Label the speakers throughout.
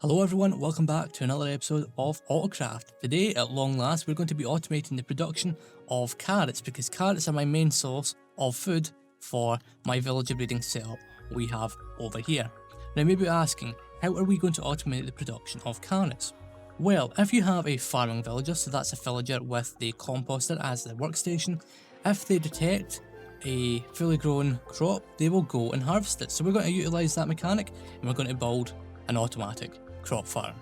Speaker 1: Hello everyone, welcome back to another episode of AutoCraft. Today, at long last, we're going to be automating the production of carrots because carrots are my main source of food for my villager breeding setup we have over here. Now, maybe you're asking, how are we going to automate the production of carrots? Well, if you have a farming villager, so that's a villager with the composter as their workstation, if they detect a fully grown crop, they will go and harvest it. So we're going to utilise that mechanic and we're going to build an automatic crop farm.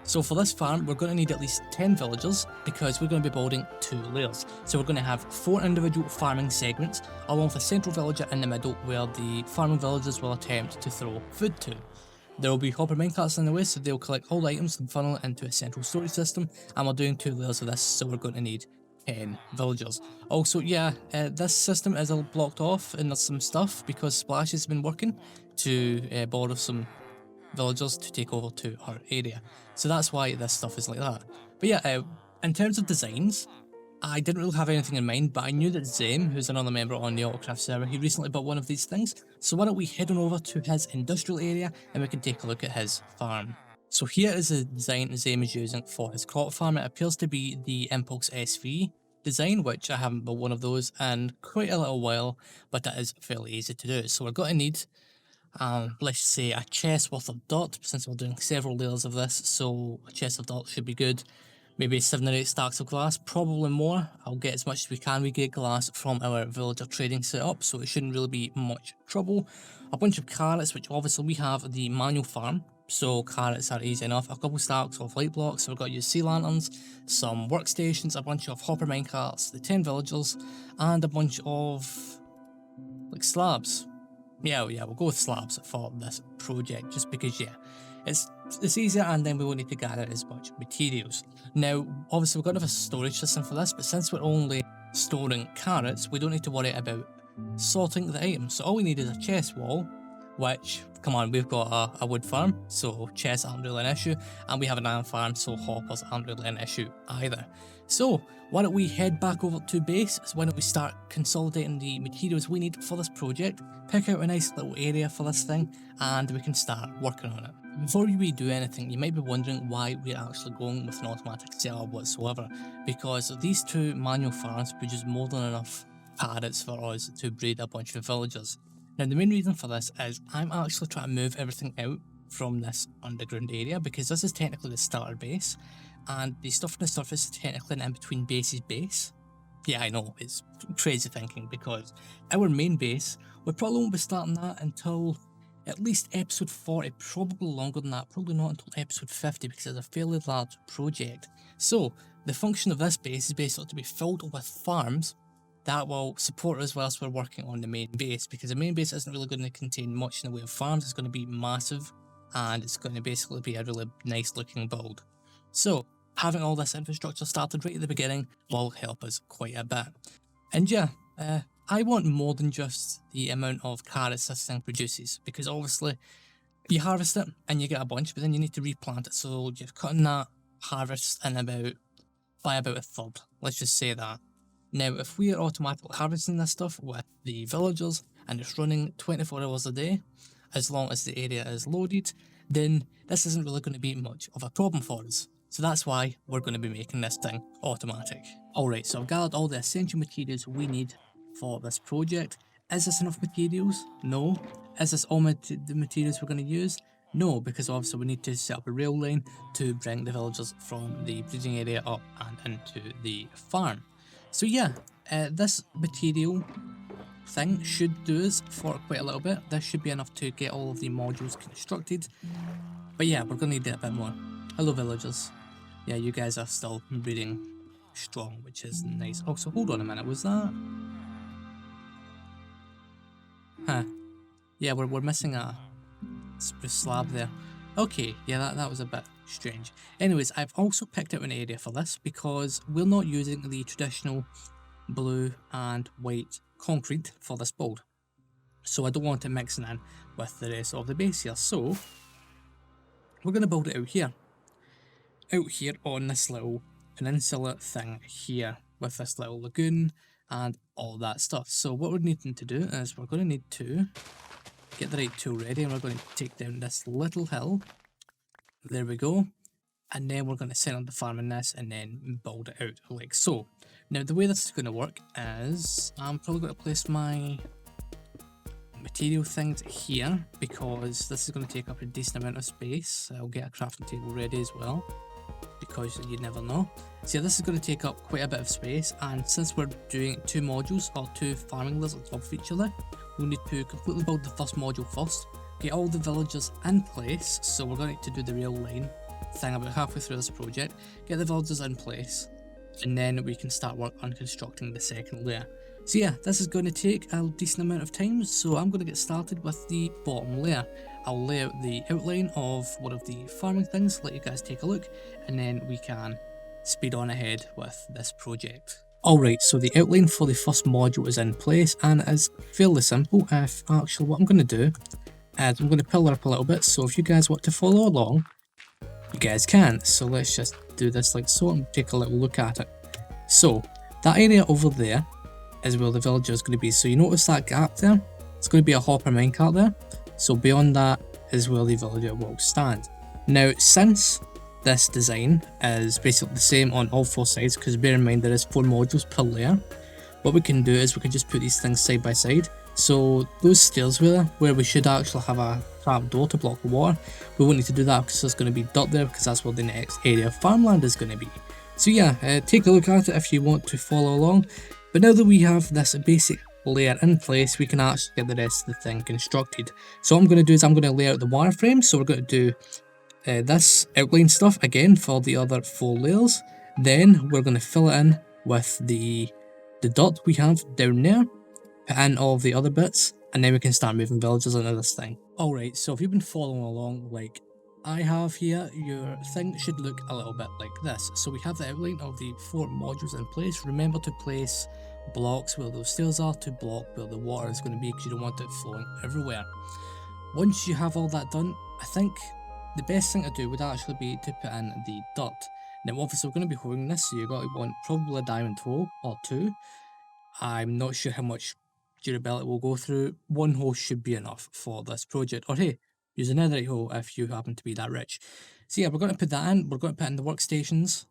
Speaker 1: So for this farm, we're going to need at least 10 villagers because we're going to be building 2 layers. So we're going to have 4 individual farming segments along with a central villager in the middle where the farming villagers will attempt to throw food to. There will be hopper minecarts in the way, so they'll collect all the items and funnel it into a central storage system, and we're doing 2 layers of this, so we're going to need 10 villagers. Also, this system is all blocked off and there's some stuff because Splash has been working to borrow some villagers to take over to our area. So that's why this stuff is like that. But yeah, in terms of designs, I didn't really have anything in mind, but I knew that Zem, who's another member on the AutoCraft server, he recently built one of these things. So why don't we head on over to his industrial area and we can take a look at his farm. So here is the design Zem is using for his crop farm. It appears to be the Impulse SV design, which I haven't built one of those in quite a little while, but it is fairly easy to do. So we're going to need let's say a chest worth of dirt, since we're doing several layers of this, so a chest of dirt should be good. Maybe 7 or 8 stacks of glass, probably more. I'll get as much as we can. We get glass from our villager trading setup, so it shouldn't really be much trouble. A bunch of carrots, which obviously we have the manual farm, so carrots are easy enough. A couple stacks of light blocks, so we've got to use sea lanterns, some workstations, a bunch of hopper minecarts, the 10 villagers, and a bunch of like slabs. Yeah, we'll go with slabs for this project, just because, it's easier and then we won't need to gather as much materials. Now, obviously we've got to have a storage system for this, but since we're only storing carrots, we don't need to worry about sorting the items. So all we need is a chest wall, which, come on, we've got a wood farm, so chests aren't really an issue, and we have an iron farm, so hoppers aren't really an issue either. So, why don't we head back over to base? So why don't we start consolidating the materials we need for this project, pick out a nice little area for this thing, and we can start working on it. Before we do anything, you might be wondering why we're actually going with an automatic setup whatsoever, because these 2 manual farms produce more than enough carrots for us to breed a bunch of villagers. Now the main reason for this is I'm actually trying to move everything out from this underground area because this is technically the starter base and the stuff on the surface is technically an in-between base's base. Yeah, I know, it's crazy thinking because our main base, we probably won't be starting that until at least episode 40, probably longer than that, probably not until episode 50 because it's a fairly large project. So the function of this base is basically to be filled with farms that will support us whilst we're working on the main base, because the main base isn't really going to contain much in the way of farms. It's going to be massive and it's going to basically be a really nice looking build. So having all this infrastructure started right at the beginning will help us quite a bit. And I want more than just the amount of carrots this thing produces, because obviously you harvest it and you get a bunch, but then you need to replant it, so you're cutting that harvest in by about a third, let's just say that. Now, if we are automatically harvesting this stuff with the villagers and it's running 24 hours a day, as long as the area is loaded, then this isn't really going to be much of a problem for us. So that's why we're going to be making this thing automatic. Alright, so I've gathered all the essential materials we need for this project. Is this enough materials? No. Is this all the materials we're going to use? No, because obviously we need to set up a rail line to bring the villagers from the breeding area up and into the farm. So this material thing should do us for quite a little bit. This should be enough to get all of the modules constructed. But yeah, we're going to need it a bit more. Hello villagers. Yeah, you guys are still breeding strong, which is nice. Oh, so hold on a minute, was that? Huh. Yeah, we're missing a spruce slab there. Okay, yeah, that was a bit strange. Anyways, I've also picked out an area for this because we're not using the traditional blue and white concrete for this build. So I don't want it mixing in with the rest of the base here. So we're going to build it out here. Out here on this little peninsula thing here with this little lagoon and all that stuff. So what we're needing to do is we're going to need to get the right tool ready and we're going to take down this little hill There we go. And then we're going to set up the farm in this and then build it out like so. Now the way this is going to work is I'm probably going to place my material things here because this is going to take up a decent amount of space. I'll get a crafting table ready as well because you never know. So yeah, this is going to take up quite a bit of space, and since we're doing two modules or two farming layers on top of each other, we need to completely build the first module first, get all the villagers in place. So we're going to do the rail line thing about halfway through this project, get the villagers in place, and then we can start work on constructing the second layer. So yeah, this is going to take a decent amount of time, so I'm going to get started with the bottom layer. I'll lay out the outline of one of the farming things, let you guys take a look, and then we can speed on ahead with this project. Alright, so the outline for the first module is in place, and it's fairly simple. If actually what I'm going to do is I'm going to pillar up a little bit, so if you guys want to follow along, you guys can. So let's just do this like so and take a little look at it. So that area over there is where the villager is going to be. So you notice that gap there? It's going to be a hopper minecart there. So beyond that is where the villager will stand. Now, since this design is basically the same on all four sides, because bear in mind there is 4 modules per layer, what we can do is we can just put these things side by side. So those stairs where we should actually have a trap door to block the water, we won't need to do that because there's going to be dirt there, because that's where the next area of farmland is going to be. So yeah, take a look at it if you want to follow along. But now that we have this basic layer in place, we can actually get the rest of the thing constructed. So what I'm going to do is I'm going to lay out the wireframe. So we're going to do this outline stuff again for the other 4 layers. Then we're going to fill it in with the dirt we have down there, put in all the other bits, and then we can start moving villagers into this thing. Alright, so if you've been following along like I have here, your thing should look a little bit like this. So we have the outline of the 4 modules in place. Remember to place blocks where those stairs are to block where the water is going to be, because you don't want it flowing everywhere. Once you have all that done, I think the best thing to do would actually be to put in the dirt. Now obviously we're going to be hoeing this, so you're going to want probably a diamond hoe or 2. I'm not sure how much durability we'll go through. 1 hoe should be enough for this project. Or hey, use a netherite hoe if you happen to be that rich. So yeah, we're going to put that in. We're going to put in the workstations.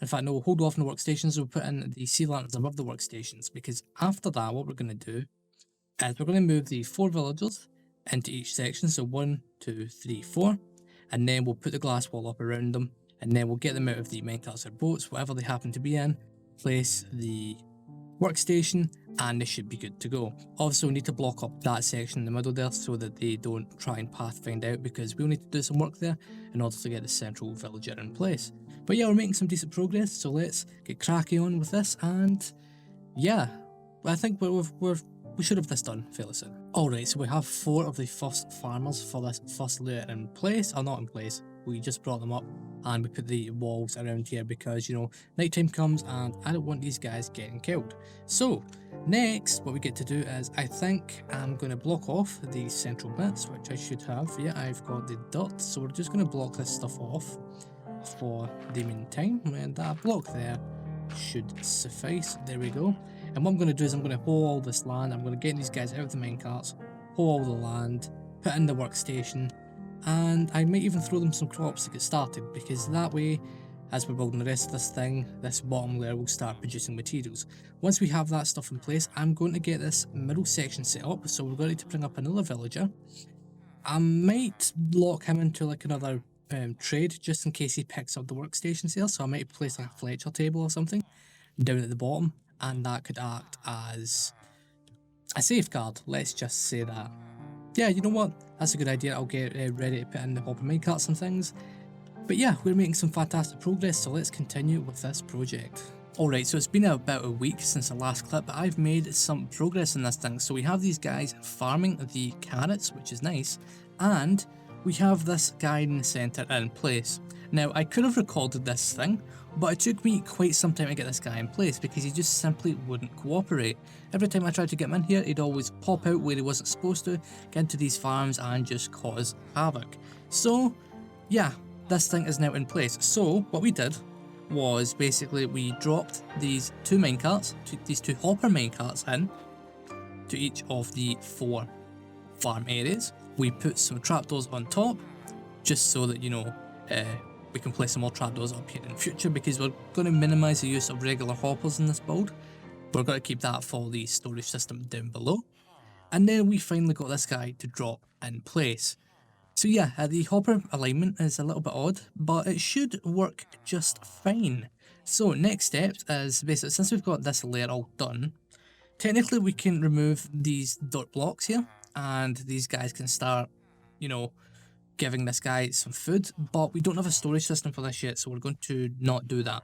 Speaker 1: In fact, no, we'll hold off on the workstations. We'll put in the sea lanterns above the workstations, because after that, what we're going to do is we're going to move the 4 villagers into each section. So 1, 2, 3, 4. And then we'll put the glass wall up around them. And then we'll get them out of the minecarts or boats, whatever they happen to be in. Place the workstation, and they should be good to go. Also, we need to block up that section in the middle there so that they don't try and pathfind out, because we'll need to do some work there in order to get the central villager in place. But yeah, we're making some decent progress, so let's get cracking on with this. And yeah, I think we should have this done fairly soon. Alright, so we have 4 of the first farmers for this first layer in place, or not in place. We just brought them up and we put the walls around here because, you know, nighttime comes and I don't want these guys getting killed. So next, what we get to do is, I think I'm going to block off the central bits, which I should have. Yeah, I've got the dirt, so we're just going to block this stuff off for the meantime, and that block there should suffice. There we go. And what I'm going to do is I'm going to hoe all this land. I'm going to get these guys out of the minecarts, hoe all the land, put in the workstation, and I might even throw them some crops to get started, because that way, as we're building the rest of this thing, this bottom layer will start producing materials. Once we have that stuff in place, I'm going to get this middle section set up. So we're going to bring up another villager. I might lock him into like another trade, just in case he picks up the workstations here. So I might place like a Fletcher table or something down at the bottom, and that could act as a safeguard. Let's just say that. Yeah, you know what? That's a good idea. I'll get ready to put in the hopper minecarts and things. But yeah, we're making some fantastic progress, so let's continue with this project. Alright, so it's been about a week since the last clip, but I've made some progress in this thing. So we have these guys farming the carrots, which is nice, and we have this guy in the centre in place. Now, I could have recorded this thing, but it took me quite some time to get this guy in place because he just simply wouldn't cooperate. Every time I tried to get him in here, he'd always pop out where he wasn't supposed to, get into these farms and just cause havoc. So, yeah, this thing is now in place. So, what we did was basically we dropped these 2 minecarts, these 2 hopper minecarts in to each of the 4 farm areas. We put some trapdoors on top, just so that, you know, we can place some more trapdoors up here in the future, because we're going to minimise the use of regular hoppers in this build. We're going to keep that for the storage system down below. And then we finally got this guy to drop in place. So yeah, the hopper alignment is a little bit odd, but it should work just fine. So next step is basically, since we've got this layer all done, technically we can remove these dirt blocks here, and these guys can start, you know, giving this guy some food, but we don't have a storage system for this yet, so we're going to not do that.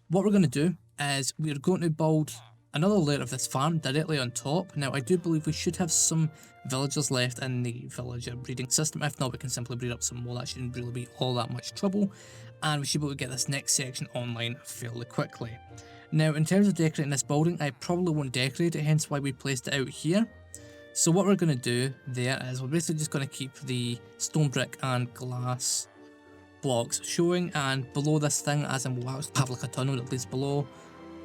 Speaker 1: What we're going to do is we're going to build another layer of this farm directly on top. Now I do believe we should have some villagers left in the villager breeding system. If not, we can simply breed up some more. That shouldn't really be all that much trouble, and we should be able to get this next section online fairly quickly. Now in terms of decorating this building, I probably won't decorate it, hence why we placed it out here. So what we're going to do there is we're basically just going to keep the stone brick and glass blocks showing, and below this thing, as in we'll actually have like a tunnel that leads below,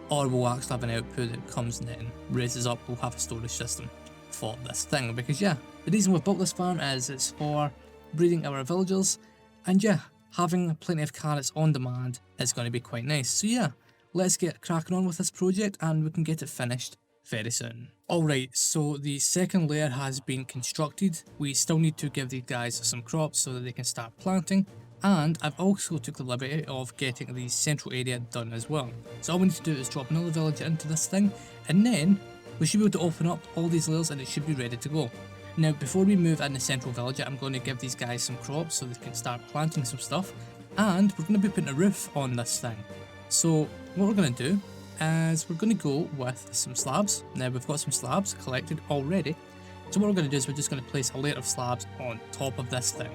Speaker 1: or we'll actually have an output that comes and then raises up. We'll have a storage system for this thing, because yeah, the reason we've built this farm is it's for breeding our villagers, and yeah, having plenty of carrots on demand is going to be quite nice. So yeah, let's get cracking on with this project and we can get it finished very soon. Alright, so the second layer has been constructed. We still need to give these guys some crops so that they can start planting, and I've also took the liberty of getting the central area done as well. So all we need to do is drop another villager into this thing, and then we should be able to open up all these layers and it should be ready to go. Now before we move in the central villager, I'm going to give these guys some crops so they can start planting some stuff, and we're going to be putting a roof on this thing. So what we're going to do is we're going to go with some slabs. Now we've got some slabs collected already, so what we're going to do is we're just going to place a layer of slabs on top of this thing.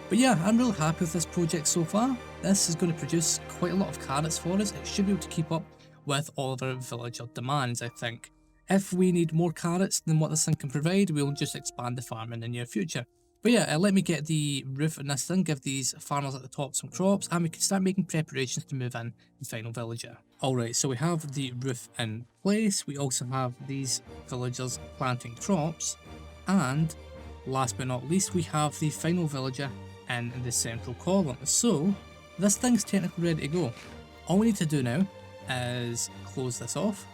Speaker 1: But yeah, I'm really happy with this project so far. This is going to produce quite a lot of carrots for us. It should be able to keep up with all of our villager demands, I think. If we need more carrots than what this thing can provide, we'll just expand the farm in the near future. But yeah, let me get the roof on this thing, give these farmers at the top some crops, and we can start making preparations to move in the final villager. Alright, so we have the roof in place. We also have these villagers planting crops, and last but not least, we have the final villager in the central column. So this thing's technically ready to go. All we need to do now is close this off.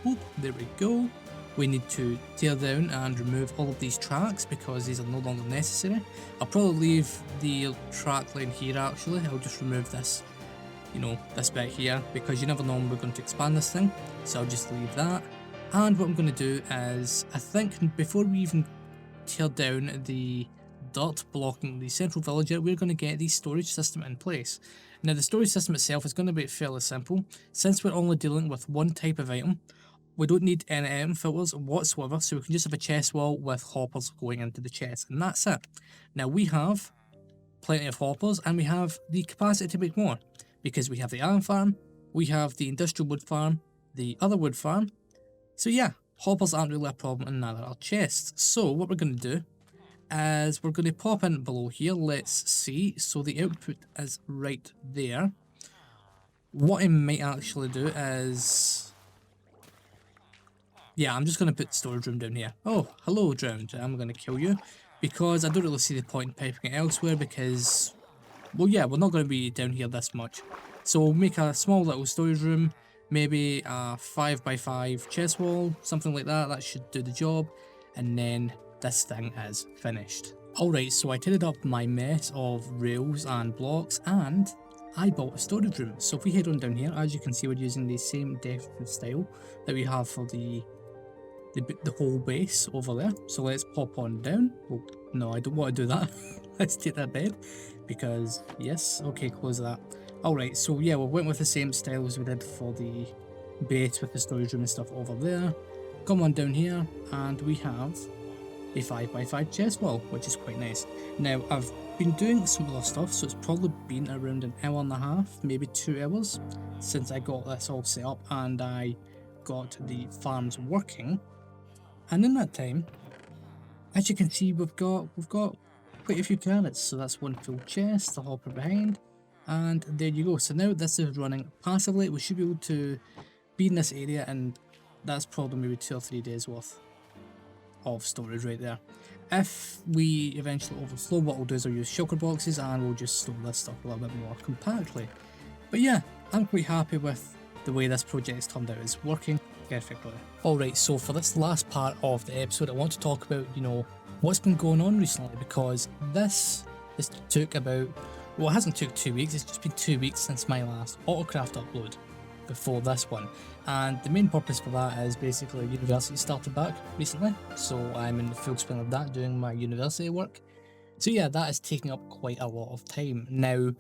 Speaker 1: Oop, there we go. We need to tear down and remove all of these tracks because these are no longer necessary. I'll probably leave the track line here actually. I'll just remove this, you know, this bit here, because you never know when we're going to expand this thing. So I'll just leave that. And what I'm going to do is, I think before we even tear down the dirt blocking the central villager, we're going to get the storage system in place. Now the storage system itself is going to be fairly simple. Since we're only dealing with one type of item, we don't need any item filters whatsoever, so we can just have a chest wall with hoppers going into the chest, and that's it. Now we have plenty of hoppers, and we have the capacity to make more, because we have the iron farm, we have the industrial wood farm, the other wood farm. So yeah, hoppers aren't really a problem, and neither are chests. So what we're going to do is we're going to pop in below here. Let's see. So the output is right there. What I might actually do is, yeah, I'm just going to put storage room down here. Oh, hello drowned. I'm going to kill you because I don't really see the point in piping it elsewhere, because, well, yeah, we're not going to be down here this much. So we'll make a small little storage room, maybe a 5x5 chest wall, something like that. That should do the job. And then this thing is finished. Alright, so I tidied up my mess of rails and blocks, and I built a storage room. So if we head on down here, as you can see, we're using the same depth style that we have for the whole base over there. So let's pop on down. Oh, no, I don't want to do that. Let's take that bed, because yes, okay, close that. Alright, so yeah, we went with the same style as we did for the base with the storage room and stuff over there. Come on down here, and we have a 5x5 chest wall, which is quite nice. Now, I've been doing some other stuff, so it's probably been around an hour and a half, maybe 2 hours, since I got this all set up and I got the farms working. And in that time, as you can see, we've got quite a few carrots. So that's one full chest, the hopper behind, and there you go. So now this is running passively. We should be able to be in this area, and that's probably maybe 2 or 3 days worth of storage right there. If we eventually overflow, what we'll do is we'll use shulker boxes and we'll just store this stuff a little bit more compactly. But yeah, I'm quite happy with the way this project has turned out. It's working perfectly. Alright, so for this last part of the episode, I want to talk about, what's been going on recently, because this took about, well, it hasn't took 2 weeks, it's just been 2 weeks since my last AutoCraft upload before this one. And the main purpose for that is basically university started back recently, so I'm in the full swing of that, doing my university work. So yeah, that is taking up quite a lot of time. Now,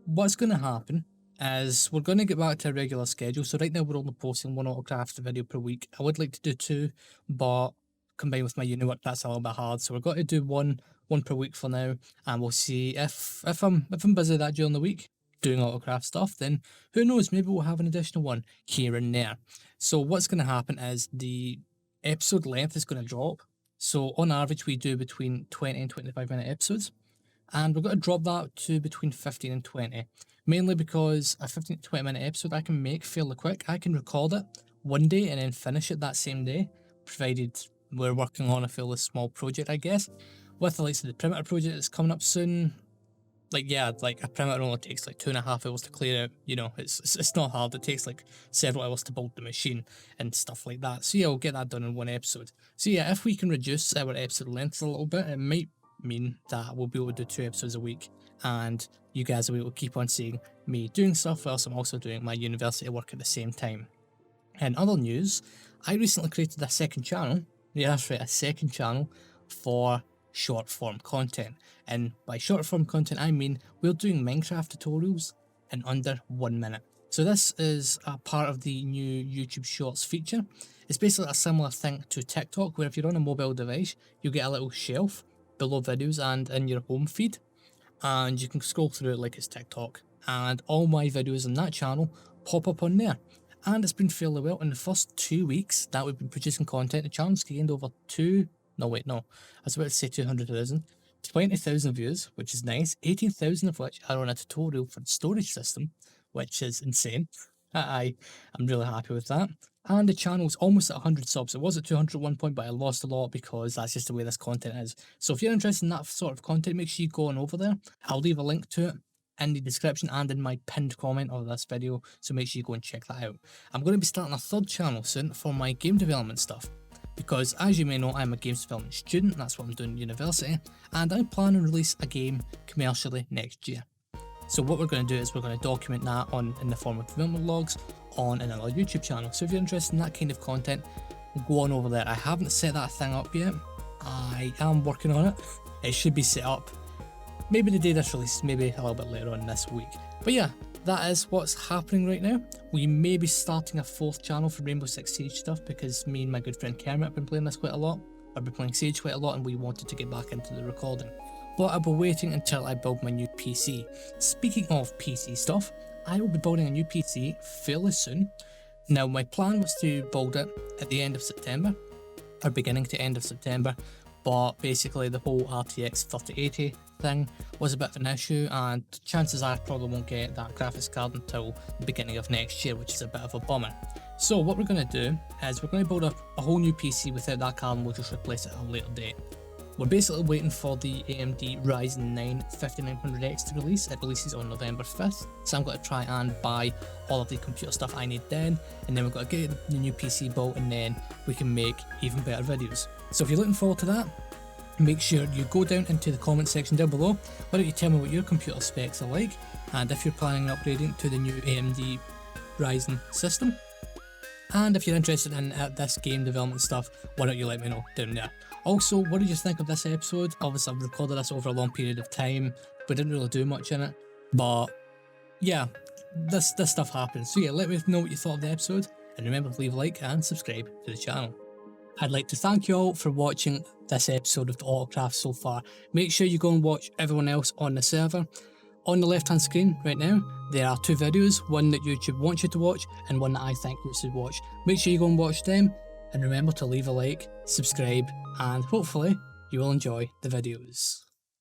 Speaker 1: what's going to happen is we're going to get back to a regular schedule. So right now we're only posting one AutoCraft video per week. I would like to do 2, but combined with my uni work, that's a little bit hard. So we're going to do one per week for now, and we'll see if I'm busy that during the week doing AutoCraft stuff, then who knows, maybe we'll have an additional one here and there. So what's going to happen is the episode length is going to drop. So on average we do between 20 and 25 minute episodes, and we're going to drop that to between 15 and 20, mainly because a 15 to 20 minute episode I can make fairly quick. I can record it one day and then finish it that same day, provided we're working on a fairly small project, I guess. With the likes of the perimeter project that's coming up soon, like a perimeter only takes like 2.5 hours to clear out. It's not hard. It takes like several hours to build the machine and stuff like that. So yeah, we'll get that done in one episode. So yeah, if we can reduce our episode length a little bit, it might mean that we'll be able to do 2 episodes a week, and you guys will be able to keep on seeing me doing stuff whilst I'm also doing my university work at the same time. In other news, I recently created a second channel. Yeah, that's right, a second channel for short form content. And by short form content, I mean we're doing Minecraft tutorials in under 1 minute. So this is a part of the new YouTube Shorts feature. It's basically a similar thing to TikTok, where if you're on a mobile device, you get a little shelf below videos and in your home feed, and you can scroll through it like it's TikTok, and all my videos on that channel pop up on there. And it's been fairly well. In the first 2 weeks that we've been producing content, the channel's gained over 200,000, 20,000 views, which is nice, 18,000 of which are on a tutorial for the storage system, which is insane. I'm really happy with that. And the channel's almost at 100 subs. It was at 200 at one point, but I lost a lot because that's just the way this content is. So if you're interested in that sort of content, make sure you go on over there. I'll leave a link to it in the description and in my pinned comment of this video, so make sure you go and check that out. I'm going to be starting a third channel soon for my game development stuff, because as you may know, I'm a games development student. That's what I'm doing at university, and I plan to release a game commercially next year. So what we're going to do is we're going to document that in the form of development logs on another YouTube channel. So if you're interested in that kind of content, go on over there. I haven't set that thing up yet. I am working on it. It should be set up maybe the day this release, maybe a little bit later on this week. But yeah, that is what's happening right now. We may be starting a 4th channel for Rainbow Six Siege stuff, because me and my good friend Kermit have been playing this quite a lot. I've been playing Siege quite a lot, and we wanted to get back into the recording. But I'll be waiting until I build my new PC. Speaking of PC stuff, I will be building a new PC fairly soon. Now, my plan was to build it at the end of September, or beginning to end of September, but basically the whole RTX 3080 thing was a bit of an issue, and chances are I probably won't get that graphics card until the beginning of next year, which is a bit of a bummer. So what we're going to do is we're going to build up a whole new PC without that card, and we'll just replace it at a later date. We're basically waiting for the AMD Ryzen 9 5900X to release. It releases on November 5th, so I'm going to try and buy all of the computer stuff I need then, and then we've got to get the new PC built, and then we can make even better videos. So if you're looking forward to that, make sure you go down into the comment section down below. Why don't you tell me what your computer specs are like, and if you're planning on upgrading to the new AMD Ryzen system. And if you're interested in this game development stuff, why don't you let me know down there. Also, what did you think of this episode? Obviously, I've recorded this over a long period of time. We didn't really do much in it, but yeah, this stuff happens. So yeah, let me know what you thought of the episode, and remember to leave a like and subscribe to the channel. I'd like to thank you all for watching this episode of the AutoCraft so far. Make sure you go and watch everyone else on the server. On the left hand screen right now, there are 2 videos, one that YouTube wants you to watch and one that I think you should watch. Make sure you go and watch them, and remember to leave a like, subscribe, and hopefully you will enjoy the videos.